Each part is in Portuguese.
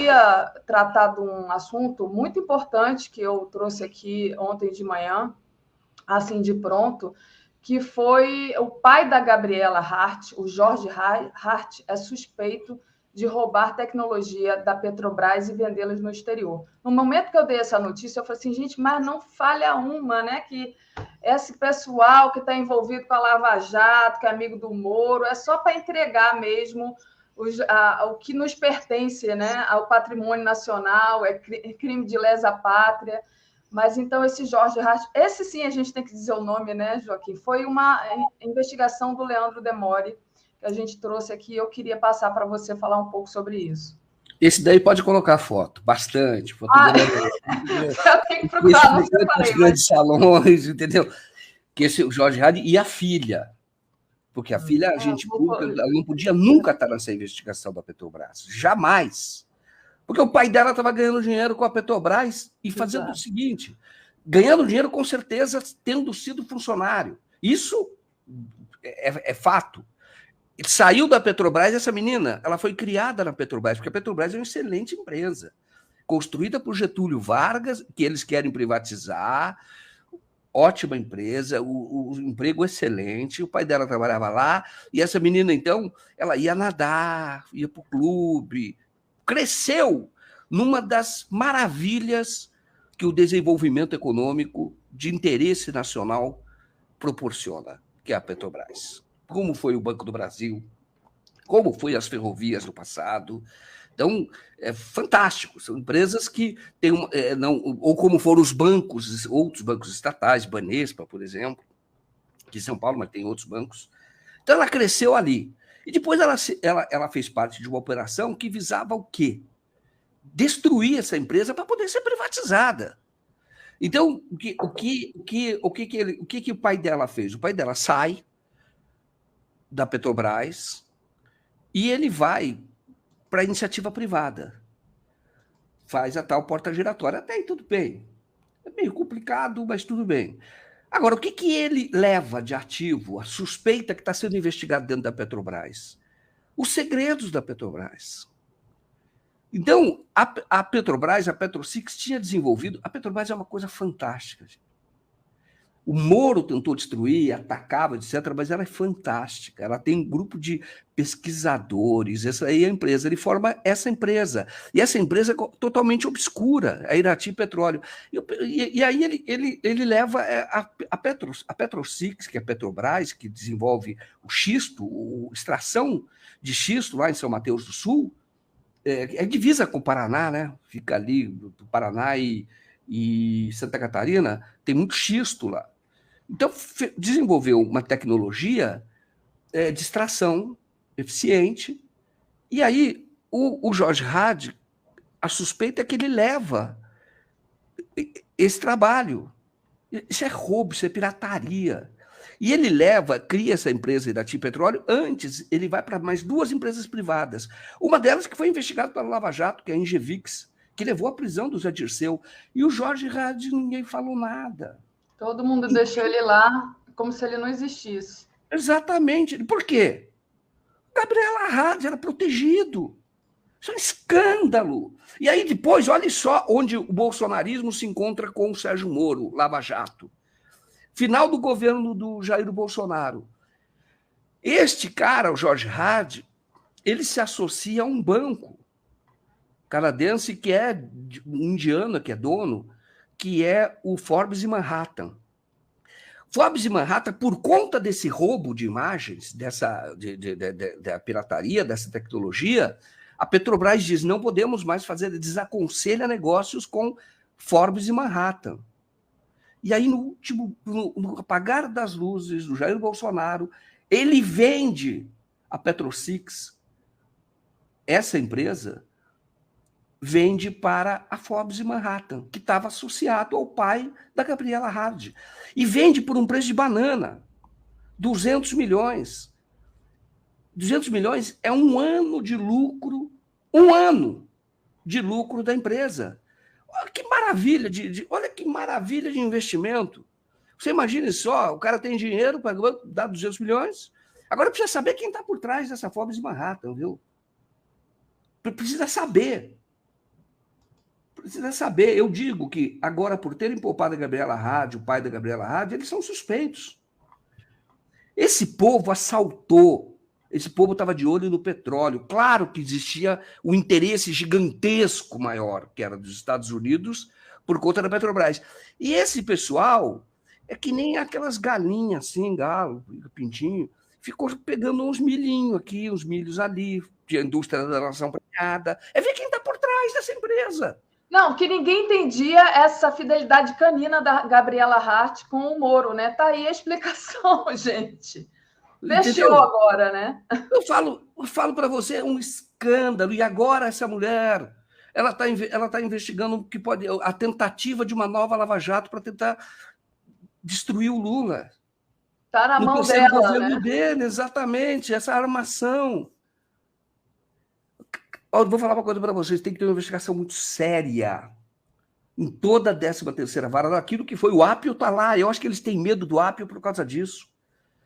queria tratar de um assunto muito importante que eu trouxe aqui ontem de manhã, assim de pronto, que foi o pai da Gabriela Hart, o Jorge Hart, é suspeito de roubar tecnologia da Petrobras e vendê-las no exterior. No momento que eu dei essa notícia, eu falei assim, gente, mas não falha uma, né? Que esse pessoal que está envolvido com a Lava Jato, que é amigo do Moro, é só para entregar mesmo o que nos pertence, né? Ao patrimônio nacional, é crime de lesa pátria. Mas então esse Jorge Hart, esse sim a gente tem que dizer o nome, né, Joaquim? Foi uma investigação do Leandro Demore que a gente trouxe aqui. Eu queria passar para você falar um pouco sobre isso. Esse daí pode colocar foto, bastante. Eu tenho que procurar, não separei. Grandes salões, entendeu? Que esse o Jorge Hart e a filha. Porque a filha, agente pública, ela não podia nunca estar nessa investigação da Petrobras. Jamais. Porque o pai dela estava ganhando dinheiro com a Petrobras e fazendo o seguinte, ganhando dinheiro com certeza tendo sido funcionário. Isso é fato. Saiu da Petrobras, essa menina, ela foi criada na Petrobras, porque a Petrobras é uma excelente empresa, construída por Getúlio Vargas, que eles querem privatizar, ótima empresa, o emprego excelente, o pai dela trabalhava lá, e essa menina, então, ela ia nadar, ia para o clube, cresceu numa das maravilhas que o desenvolvimento econômico de interesse nacional proporciona, que é a Petrobras. Como foi o Banco do Brasil, como foi as ferrovias no passado. Então, é fantástico. São empresas que têm ou como foram os bancos, outros bancos estatais, Banespa, por exemplo, que em São Paulo, mas tem outros bancos. Então, ela cresceu ali. E depois ela fez parte de uma operação que visava o quê? Destruir essa empresa para poder ser privatizada. Então, o que o pai dela fez? O pai dela sai da Petrobras e ele vai para a iniciativa privada. Faz a tal porta giratória. Até aí tudo bem. É meio complicado, mas tudo bem. Agora, o que ele leva de ativo, a suspeita que está sendo investigada dentro da Petrobras? Os segredos da Petrobras. Então, a Petrobras, a Petrosix, tinha desenvolvido... A Petrobras é uma coisa fantástica. Gente. O Moro tentou destruir, atacava, etc., mas ela é fantástica. Ela tem um grupo de pesquisadores, essa aí é a empresa, ele forma essa empresa. E essa empresa é totalmente obscura, a Irati Petróleo. E aí ele leva a Petrosix, que é a Petrobras, que desenvolve o xisto, a extração de xisto lá em São Mateus do Sul, é divisa com o Paraná, né? Fica ali, do Paraná e Santa Catarina, tem muito xisto lá. Então, desenvolveu uma tecnologia de extração eficiente, e aí o Jorge Hart, a suspeita é que ele leva esse trabalho. Isso é roubo, isso é pirataria. E ele cria essa empresa Irati Petróleo, antes ele vai para mais duas empresas privadas. Uma delas que foi investigada pela Lava Jato, que é a Engevix, que levou à prisão do Zé Dirceu. E o Jorge Hart, ninguém falou nada. Todo mundo deixou ele lá como se ele não existisse. Exatamente. Por quê? Gabriela Hart era protegido. Isso é um escândalo. E aí depois, olha só onde o bolsonarismo se encontra com o Sérgio Moro, Lava Jato. Final do governo do Jair Bolsonaro. Este cara, o Jorge Hart, ele se associa a um banco canadense que é indiano, que é dono, que é o Forbes e Manhattan. Forbes e Manhattan, por conta desse roubo de imagens, da pirataria, dessa tecnologia, a Petrobras diz, não podemos mais fazer, desaconselha negócios com Forbes e Manhattan. E aí, no apagar das luzes do Jair Bolsonaro, ele vende a Petrosix, essa empresa, vende para a Forbes e Manhattan, que estava associado ao pai da Gabriela Hart. E vende por um preço de banana, 200 milhões. 200 milhões é um ano de lucro da empresa. Olha que maravilha olha que maravilha de investimento. Você imagine só, o cara tem dinheiro para dar 200 milhões, agora precisa saber quem está por trás dessa Forbes e Manhattan, viu? Precisa saber. Precisa saber. Eu digo que agora, por terem poupado a Gabriela Hard, o pai da Gabriela Hard, eles são suspeitos. Esse povo assaltou. Esse povo estava de olho no petróleo. Claro que existia um interesse gigantesco maior, que era dos Estados Unidos, por conta da Petrobras. E esse pessoal é que nem aquelas galinhas assim, galo, pintinho, ficou pegando uns milhinhos aqui, uns milhos ali, de indústria da nação premiada. É ver quem está por trás dessa empresa. Não, que ninguém entendia essa fidelidade canina da Gabriela Hart com o Moro, né? Tá aí a explicação, gente. Fechou Entendeu? agora, né? Eu falo para você, é um escândalo. E agora essa mulher, ela tá investigando que pode a tentativa de uma nova Lava Jato para tentar destruir o Lula. Tá na No mão terceiro dela, governo né? dele, exatamente, essa armação. Eu vou falar uma coisa para vocês, tem que ter uma investigação muito séria em toda a 13ª vara. Aquilo que foi o Apio está lá. Eu acho que eles têm medo do Apio por causa disso.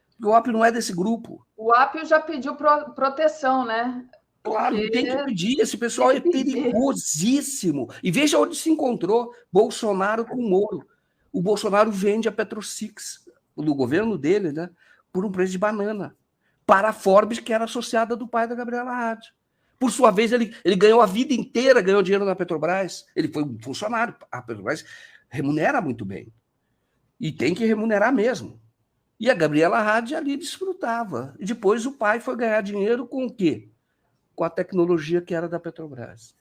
Porque o Apio não é desse grupo. O Apio já pediu proteção, né? Claro, Porque tem que pedir. Esse pessoal é perigosíssimo. E veja onde se encontrou Bolsonaro com Moro. O Bolsonaro vende a Petrosix, no governo dele, né, por um preço de banana, para a Forbes, que era associada do pai da Gabriela Hard. Por sua vez, ele ganhou a vida inteira, ganhou dinheiro na Petrobras. Ele foi um funcionário. A Petrobras remunera muito bem. E tem que remunerar mesmo. E a Gabriela Hard ali desfrutava. E depois o pai foi ganhar dinheiro com o quê? Com a tecnologia que era da Petrobras.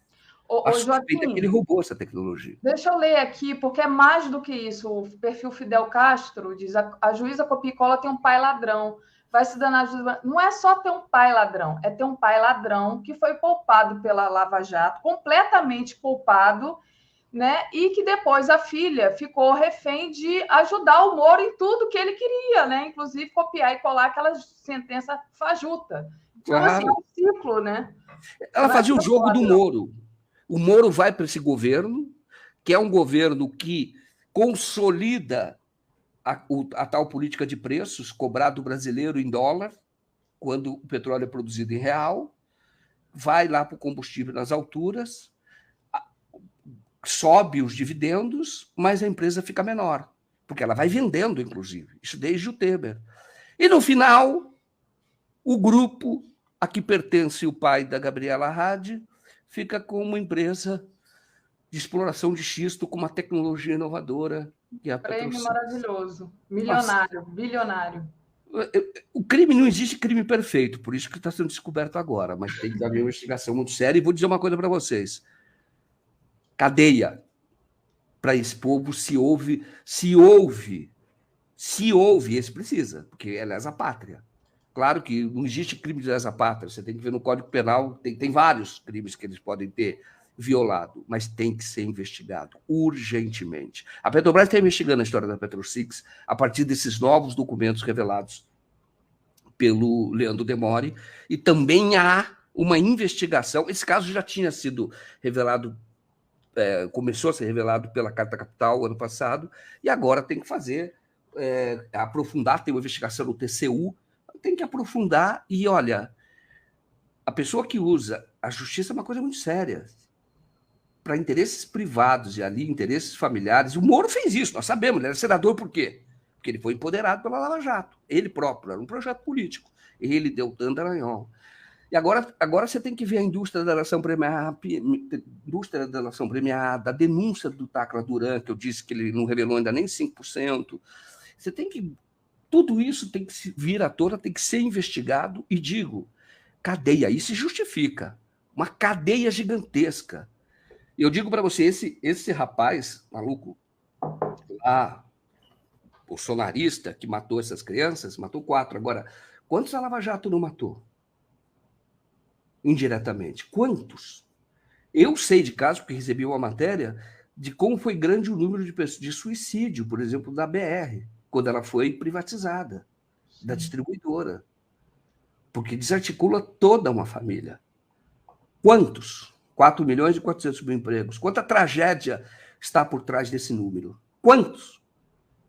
A suspeita é que ele roubou essa tecnologia. Deixa eu ler aqui, porque é mais do que isso. O perfil Fidel Castro diz: a juíza Copicola tem um pai ladrão. Vai se danar a juíza. Não é só ter um pai ladrão, é ter um pai ladrão que foi poupado pela Lava Jato, completamente poupado, né? E que depois a filha ficou refém de ajudar o Moro em tudo que ele queria, né? Inclusive copiar e colar aquela sentença fajuta. Então, claro, assim, é um ciclo, né? Ela fazia o jogo do Moro. O Moro vai para esse governo, que é um governo que consolida a tal política de preços, cobrar do brasileiro em dólar, quando o petróleo é produzido em real, vai lá para o combustível nas alturas, sobe os dividendos, mas a empresa fica menor, porque ela vai vendendo, inclusive. Isso desde o Temer. E, no final, o grupo a que pertence o pai da Gabriela Hard fica com uma empresa de exploração de xisto com uma tecnologia inovadora. Que é a Prêmio maravilhoso. Milionário, bilionário. O crime não existe crime perfeito, por isso que está sendo descoberto agora, mas tem que haver uma investigação muito séria. E vou dizer uma coisa para vocês: cadeia para esse povo se houve, esse precisa, porque é lesa pátria. Claro que não existe crime de lesa pátria, você tem que ver no Código Penal, tem vários crimes que eles podem ter violado, mas tem que ser investigado urgentemente. A Petrobras está investigando a história da Petrosix a partir desses novos documentos revelados pelo Leandro Demore, e também há uma investigação. Esse caso já tinha sido revelado, começou a ser revelado pela Carta Capital ano passado, e agora tem que fazer, aprofundar, tem uma investigação no TCU, tem que aprofundar. E olha, a pessoa que usa a justiça é uma coisa muito séria para interesses privados e ali interesses familiares. O Moro fez isso, nós sabemos, ele era senador por quê? Porque ele foi empoderado pela Lava Jato, ele próprio, era um projeto político, ele deu tanto Dallagnol. E agora você tem que ver a indústria da nação premiada, a denúncia do Tacla Duran, que eu disse que ele não revelou ainda nem 5%. Você tem que... Tudo isso tem que vir à tona, tem que ser investigado, e digo, cadeia, aí se justifica, uma cadeia gigantesca. Eu digo para você, esse rapaz maluco, lá, bolsonarista, que matou essas crianças, matou 4. Agora, quantos a Lava Jato não matou? Indiretamente. Quantos? Eu sei de casos, porque recebi uma matéria, de como foi grande o número de suicídio, por exemplo, da BR, quando ela foi privatizada, da distribuidora. Porque desarticula toda uma família. Quantos? 4.400.000 empregos. Quanta tragédia está por trás desse número? Quantos?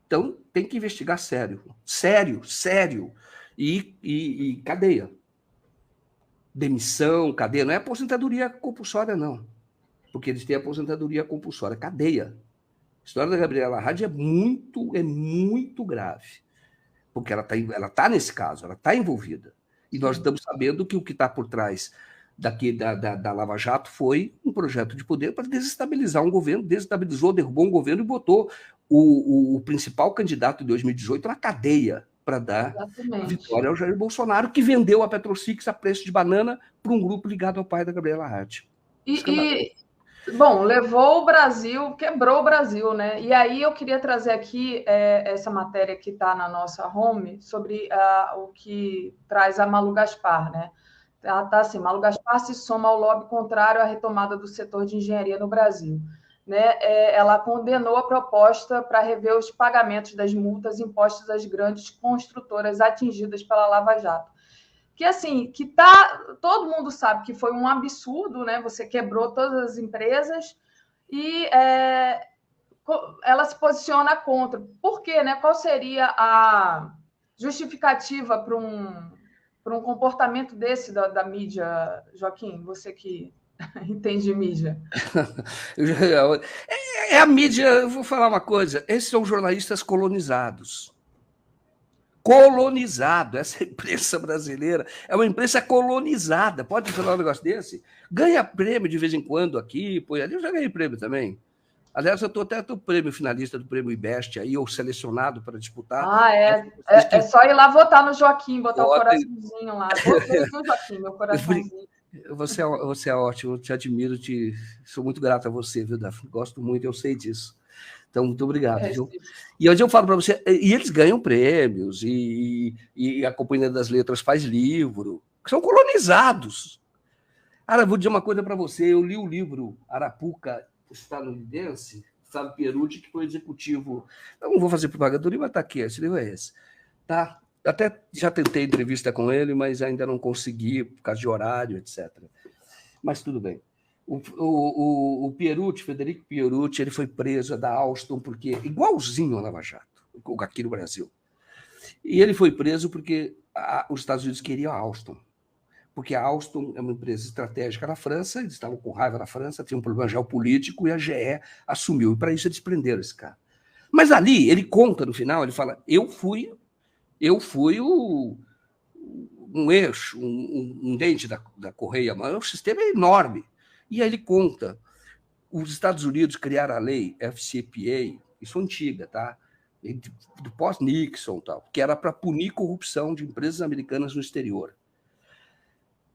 Então, tem que investigar sério. Sério. E cadeia. Demissão, cadeia. Não é aposentadoria compulsória, não. porque eles têm aposentadoria compulsória, cadeia. A história da Gabriela Hard é muito grave, porque ela tá nesse caso, ela está envolvida. E nós estamos sabendo que o que está por trás da Lava Jato foi um projeto de poder para desestabilizar um governo, desestabilizou, derrubou um governo e botou o principal candidato de 2018 na cadeia para dar a vitória ao Jair Bolsonaro, que vendeu a Petrosix a preço de banana para um grupo ligado ao pai da Gabriela Hart. Bom, levou o Brasil, quebrou o Brasil, né? E aí eu queria trazer aqui essa matéria que está na nossa home sobre o que traz a Malu Gaspar, né? Tá assim, Malu Gaspar se soma ao lobby contrário à retomada do setor de engenharia no Brasil. Né? Ela condenou a proposta para rever os pagamentos das multas impostas às grandes construtoras atingidas pela Lava Jato. Que assim, todo mundo sabe que foi um absurdo, né? Você quebrou todas as empresas e ela se posiciona contra. Por quê, né? Qual seria a justificativa para um comportamento desse da mídia, Joaquim? Você que entende de mídia. É a mídia, eu vou falar uma coisa, esses são jornalistas colonizados. Colonizado, essa imprensa brasileira é uma imprensa colonizada. Pode falar um negócio desse? Ganha prêmio de vez em quando aqui, põe ali, eu já ganhei prêmio também. Aliás, eu estou até o prêmio finalista do prêmio IBEST aí, ou selecionado para disputar. É só ir lá votar no Joaquim, botar o coraçãozinho lá. Votei no Joaquim, meu coraçãozinho. Você é ótimo, eu te admiro, sou muito grato a você, viu, Daphne? Gosto muito, eu sei disso. Então, muito obrigado. Viu? E hoje eu falo para você, e eles ganham prêmios, e a Companhia das Letras faz livro, são colonizados. Cara, vou dizer uma coisa para você, eu li o livro Arapuca Estadunidense, Fábio Pierucci, que foi executivo. Eu não vou fazer propaganda do livro, mas está aqui, esse livro é esse. Tá? Até já tentei entrevista com ele, mas ainda não consegui, por causa de horário, etc. Mas tudo bem. O Pierucci, Federico Pierucci, ele foi preso da Alstom, porque igualzinho a Lava Jato, aqui no Brasil. E ele foi preso porque os Estados Unidos queriam a Alstom. Porque a Alstom é uma empresa estratégica na França, eles estavam com raiva na França, tinha um problema geopolítico, e a GE assumiu. E para isso eles prenderam esse cara. Mas ali, ele conta no final, ele fala, eu fui um eixo, um dente da correia, mas o sistema é enorme. E aí ele conta, os Estados Unidos criaram a lei FCPA, isso é antiga, tá? Do pós-Nixon, tal, que era para punir corrupção de empresas americanas no exterior.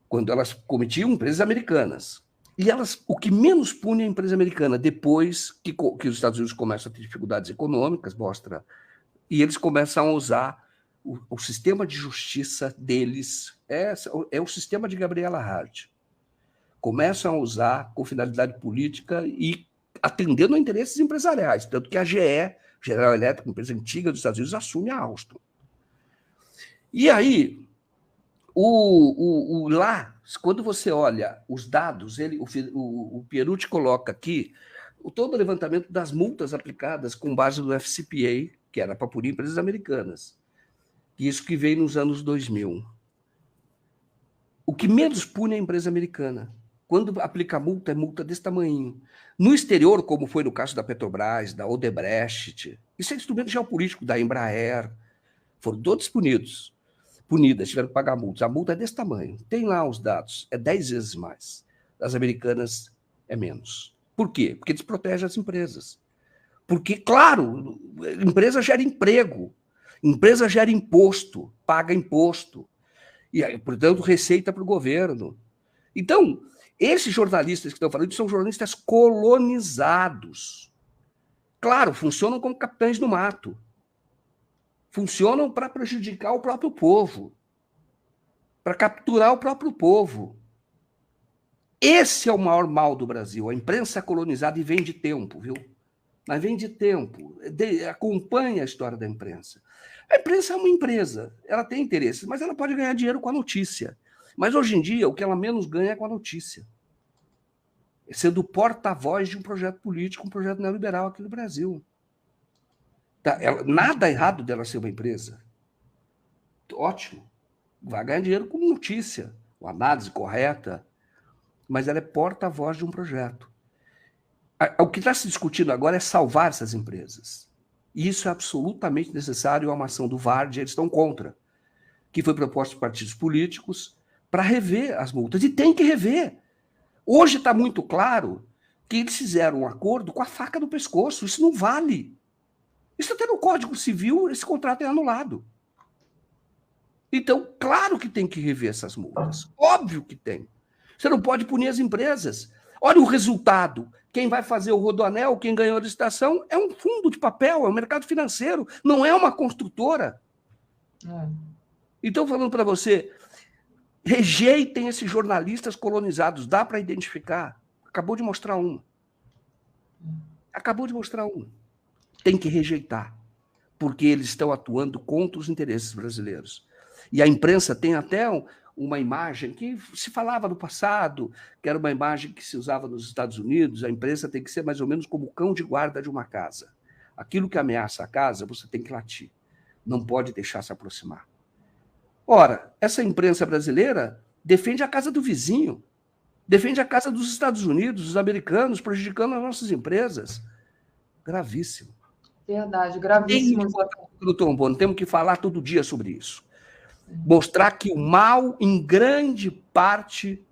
Quando elas cometiam empresas americanas. E o que menos pune é a empresa americana, depois que os Estados Unidos começam a ter dificuldades econômicas, mostra, e eles começam a usar o sistema de justiça deles, é o sistema de Gabriela Hart. Começam a usar com finalidade política e atendendo a interesses empresariais, tanto que a GE, General Electric, empresa antiga dos Estados Unidos, assume a Alstom. E aí, lá, quando você olha os dados, o Pierucci coloca aqui todo o levantamento das multas aplicadas com base no FCPA, que era para punir empresas americanas. Isso que veio nos anos 2000. O que menos pune é a empresa americana. Quando aplica multa, é multa desse tamanho. No exterior, como foi no caso da Petrobras, da Odebrecht, isso é instrumento geopolítico da Embraer, foram todos punidas, tiveram que pagar multas. A multa é desse tamanho. Tem lá os dados, é 10 vezes mais. Das americanas é menos. Por quê? Porque desprotege as empresas. Porque, claro, empresa gera emprego, empresa gera imposto, paga imposto. E, portanto, receita para o governo. Então, esses jornalistas que estão falando são jornalistas colonizados. Claro, funcionam como capitães do mato. Funcionam para prejudicar o próprio povo, para capturar o próprio povo. Esse é o maior mal do Brasil. A imprensa colonizada e vem de tempo, viu? Mas vem de tempo. Acompanha a história da imprensa. A imprensa é uma empresa, ela tem interesses, mas ela pode ganhar dinheiro com a notícia. Mas hoje em dia, o que ela menos ganha é com a notícia. Sendo porta-voz de um projeto político, um projeto neoliberal aqui no Brasil. Nada errado dela ser uma empresa. Ótimo. Vai ganhar dinheiro com notícia, com análise correta, mas ela é porta-voz de um projeto. O que está se discutindo agora é salvar essas empresas. E isso é absolutamente necessário, é uma ação do VARD, eles estão contra, que foi proposta por partidos políticos para rever as multas. E tem que rever. Hoje está muito claro que eles fizeram um acordo com a faca no pescoço. Isso não vale. Isso até no Código Civil, esse contrato é anulado. Então, claro que tem que rever essas multas. Óbvio que tem. Você não pode punir as empresas. Olha o resultado. Quem vai fazer o Rodoanel, quem ganhou a licitação, é um fundo de papel, é um mercado financeiro, não é uma construtora. Então, falando para você, rejeitem esses jornalistas colonizados. Dá para identificar. Acabou de mostrar um. Acabou de mostrar um. Tem que rejeitar, porque eles estão atuando contra os interesses brasileiros. E a imprensa tem até uma imagem que se falava no passado, que era uma imagem que se usava nos Estados Unidos. A imprensa tem que ser mais ou menos como o cão de guarda de uma casa. Aquilo que ameaça a casa, você tem que latir. Não pode deixar se aproximar. Ora, essa imprensa brasileira defende a casa do vizinho, defende a casa dos Estados Unidos, dos americanos, prejudicando as nossas empresas. Gravíssimo. Verdade, gravíssimo. Temos que falar todo dia sobre isso. Mostrar que o mal, em grande parte,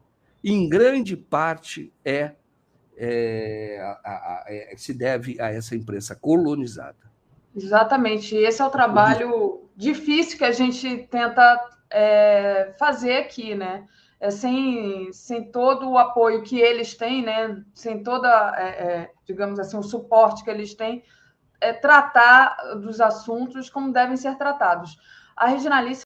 se deve a essa imprensa colonizada. Exatamente. Esse é o trabalho difícil que a gente tenta fazer aqui, né? Sem todo o apoio que eles têm, né? Sem toda, digamos assim, o suporte que eles têm, tratar dos assuntos como devem ser tratados. A Reginalice